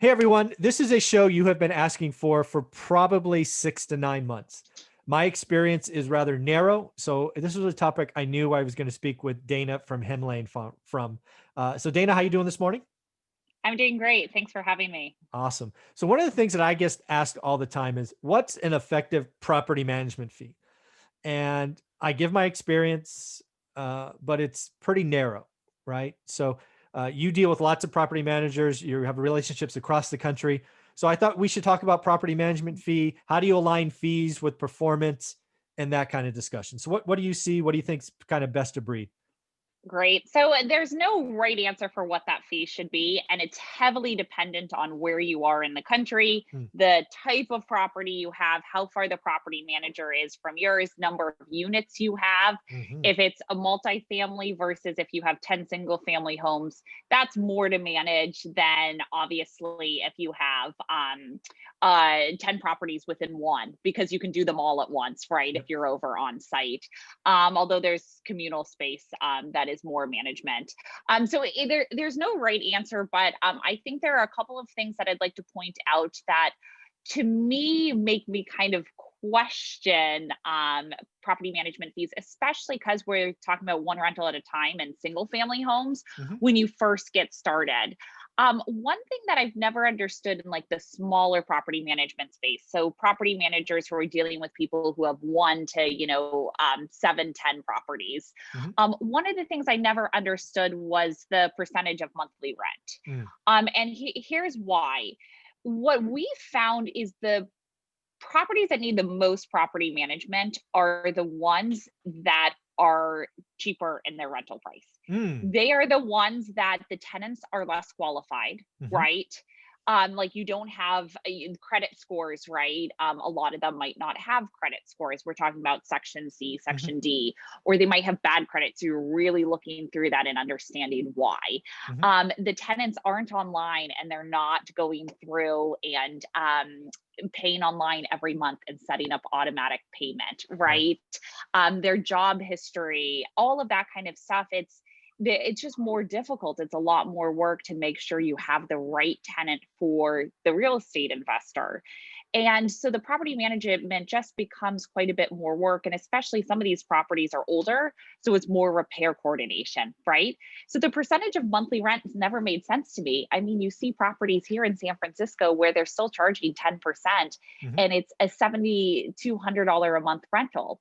Hey everyone, this is a show you have been asking for probably 6 to 9 months. My experience is rather narrow, so this was a topic I knew I was going to speak with Dana from Hemlane from. So Dana, how you doing this morning? I'm doing great. Thanks for having me. Awesome. So one of the things that I get asked all the time is, what's an effective property management fee? And I give my experience, but it's pretty narrow, right? So you deal with lots of property managers, you have relationships across the country. So I thought we should talk about property management fee. How do you align fees with performance and that kind of discussion? So what do you see? What do you think's kind of best of breed? Great. So there's no right answer for what that fee should be, and it's heavily dependent on where you are in the country, Hmm. the type of property you have, how far the property manager is from yours, number of units you have. Mhm. If it's a multifamily versus if you have 10 single family homes, that's more to manage than obviously if you have 10 properties within one, because you can do them all at once, right? If Yep. you're over on site. Although there's communal space that is more management. So there's no right answer, but I think there are a couple of things that I'd like to point out that to me make me kind of question property management fees, especially because we're talking about one rental at a time and single family homes Mhm. when you first get started. One thing that I've never understood in like the smaller property management space, so property managers who are dealing with people who have 1 to 7, 10 properties. Mhm. One of the things I never understood was the percentage of monthly rent. Mm. And here's why. What we found is the properties that need the most property management are the ones that are cheaper in their rental price. Mm. They are the ones that the tenants are less qualified, Mhm. right? Like you don't have credit scores, right? A lot of them might not have credit scores. We're talking about Section C, Mhm. Section D, or they might have bad credit. So you're really looking through that and understanding why. Mhm. The tenants aren't online and they're not going through and paying online every month and setting up automatic payment, Right. right? Their job history, all of that kind of stuff. It's just more difficult. It's a lot more work to make sure you have the right tenant for the real estate investor. And so the property management just becomes quite a bit more work. And especially some of these properties are older. So it's more repair coordination, right? So the percentage of monthly rent has never made sense to me. I mean, you see properties here in San Francisco where they're still charging 10% Mhm. and it's a $7,200 a month rental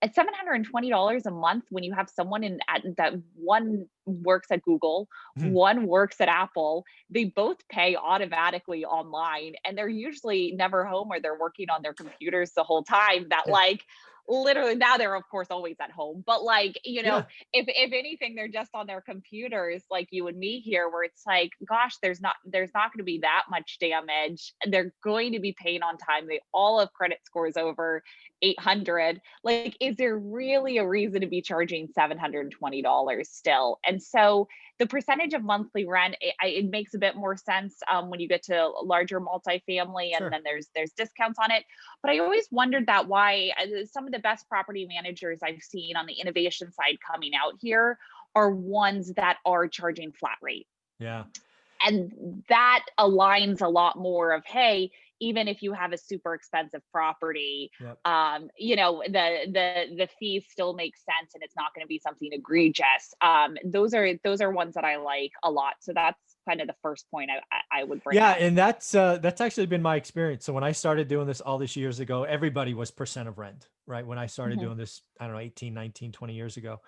at $720 a month when you have someone in at that one works at Google, Mhm. one works at Apple, they both pay automatically online and they're usually never home or they're working on their computers the whole time that Yeah. like literally now they're of course always at home but like Yeah. if anything they're just on their computers like you and me here where it's like gosh there's not going to be that much damage and they're going to be paying on time they all have credit scores over 800 like, is there really a reason to be charging $720 still? And so the percentage of monthly rent, it makes a bit more sense when you get to larger multifamily, and Sure. then there's discounts on it. But I always wondered that why some of the best property managers I've seen on the innovation side coming out here are ones that are charging flat rate Yeah. and that aligns a lot more of hey even if you have a super expensive property Yep. the fees still make sense and it's not going to be something egregious those are ones that I like a lot so that's kind of the first point I would bring Yeah, up. and that's actually been my experience. So when I started doing this all this years ago, everybody was percent of rent, right? When I started Mhm. doing this, I don't know, 18, 19, 20 years ago.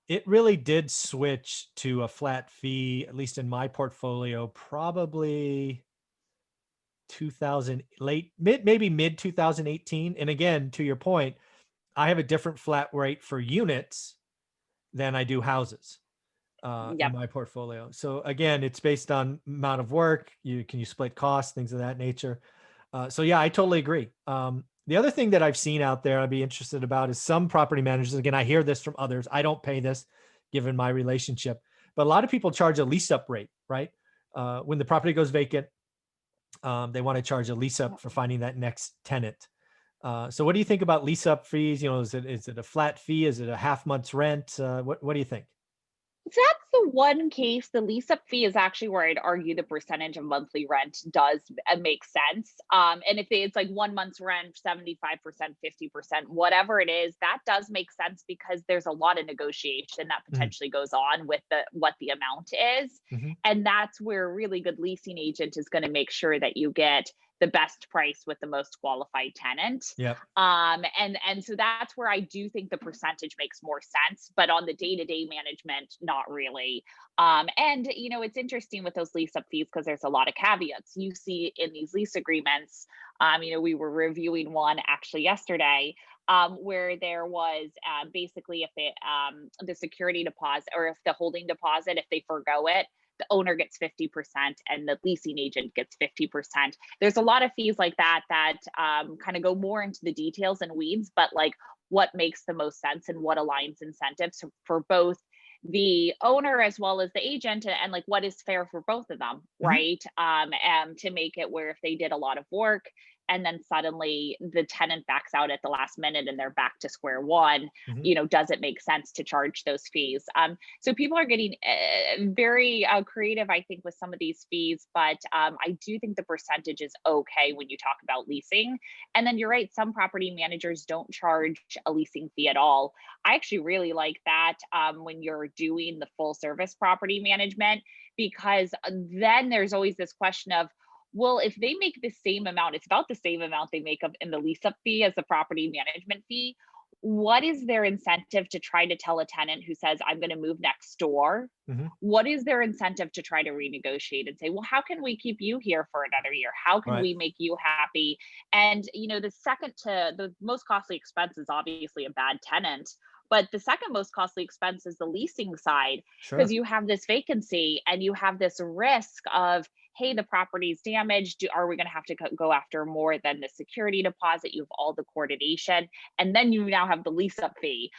It really did switch to a flat fee, at least in my portfolio, probably 2000 late mid maybe mid 2018. And again, to your point, I have a different flat rate for units than I do houses. In Yep. my portfolio. So again, it's based on amount of work. You split costs, things of that nature. So yeah, I totally agree. The other thing that I've seen out there, I'd be interested about is some property managers. Again, I hear this from others. I don't pay this, given my relationship, but a lot of people charge a lease-up rate, right? When the property goes vacant, they want to charge a lease-up for finding that next tenant. So what do you think about lease-up fees? Is it a flat fee? Is it a half month's rent? What do you think? the one case, the lease-up fee is actually where I'd argue the percentage of monthly rent does make sense. And if it's like 1 month's rent, 75%, 50%, whatever it is, that does make sense because there's a lot of negotiation that Mm, potentially goes on with the what the amount is. mhm. And that's where a really good leasing agent is going to make sure that you get the best price with the most qualified tenant. Yep. And so that's where I do think the percentage makes more sense, but on the day-to-day management, not really. And it's interesting with those lease up fees because there's a lot of caveats you see in these lease agreements. We were reviewing one actually yesterday, where there was basically if the security deposit or if the holding deposit, if they forgo it, the owner gets 50% and the leasing agent gets 50%. There's a lot of fees like that that kind of go more into the details and weeds, but like what makes the most sense and what aligns incentives for both the owner as well as the agent, and like what is fair for both of them, Mhm. right? And to make it where if they did a lot of work and then suddenly the tenant backs out at the last minute and they're back to square one, Mhm. does it make sense to charge those fees? So people are getting very creative, I think, with some of these fees, but I do think the percentage is okay when you talk about leasing. And then you're right, some property managers don't charge a leasing fee at all. I actually really like that when you're doing the full service property management, because then there's always this question of, well, if they make the same amount, it's about the same amount they make up in the lease up fee as the property management fee. What is their incentive to try to tell a tenant who says, I'm going to move next door? Mhm. What is their incentive to try to renegotiate and say, well, how can we keep you here for another year? How can Right. we make you happy? And, the second to the most costly expense is obviously a bad tenant. But the second most costly expense is the leasing side, because Sure. you have this vacancy and you have this risk of, hey, the property's damaged. Are we going to have to go after more than the security deposit? You have all the coordination, and then you now have the lease up fee.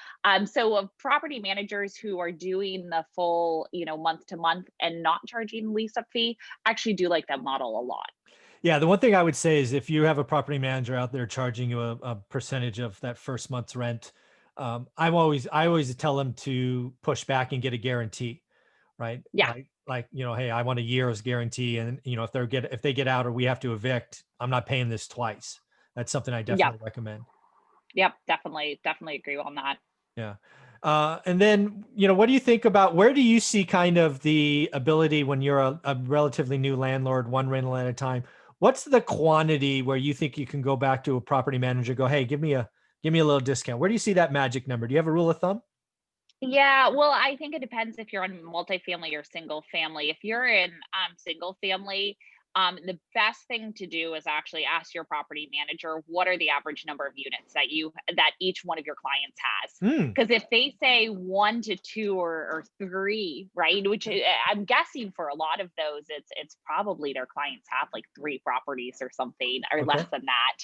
So of property managers who are doing the full, month to month and not charging lease up fee, I actually do like that model a lot. Yeah, the one thing I would say is if you have a property manager out there charging you a percentage of that first month's rent, I always tell them to push back and get a guarantee, right? Yeah. Hey, I want a year's guarantee, and if they get out or we have to evict, I'm not paying this twice. That's something I Yep. definitely recommend. Yep. Definitely agree on that. Yeah. And then, what do you think about where do you see kind of the ability when you're a relatively new landlord, one rental at a time? What's the quantity where you think you can go back to a property manager, go, hey, give me a little discount? Where do you see that magic number? Do you have a rule of thumb? Yeah, well, I think it depends if you're on multifamily or single family. If you're in single family, the best thing to do is actually ask your property manager what are the average number of units that each one of your clients has. Hmm. Because if they say 1 to 2 or three, right, which I'm guessing for a lot of those, it's probably their clients have like 3 properties or something or less Okay. than that.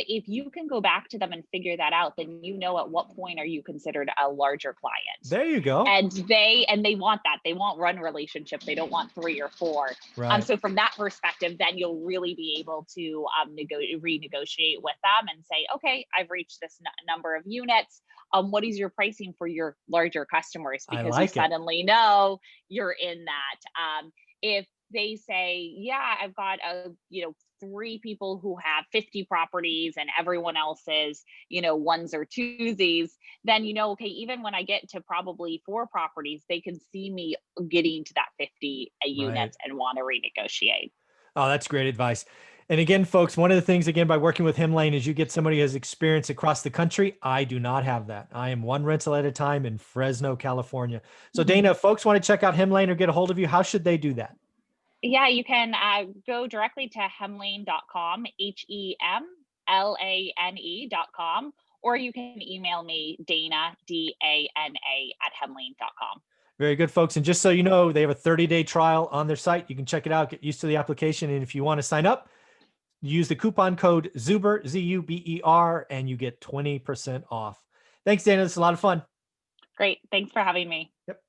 If you can go back to them and figure that out, then at what point are you considered a larger client. There you go. And they want that. They want run relationship. They don't want 3 or 4. Right. So from that perspective, then you'll really be able to renegotiate with them and say, okay, I've reached this number of units. What is your pricing for your larger customers? I Because you like it. suddenly know you're in that. If they say, yeah, I've got 3 people who have 50 properties and everyone else is, ones or twosies, then, okay, even when I get to probably 4 properties, they can see me getting to that 50 Right. units and want to renegotiate. Oh, that's great advice. And again, folks, one of the things, again, by working with Hemlane is you get somebody who has experience across the country. I do not have that. I am one rental at a time in Fresno, California. So, Dana, if folks want to check out Hemlane or get a hold of you, how should they do that? Yeah, you can go directly to hemlane.com, HEMLANE.com, or you can email me, Dana, DANA, at hemlane.com. Very good, folks. And just so you know, they have a 30-day trial on their site. You can check it out, get used to the application. And if you want to sign up, use the coupon code ZUBER, ZUBER, and you get 20% off. Thanks, Dana. This is a lot of fun. Great. Thanks for having me. Yep.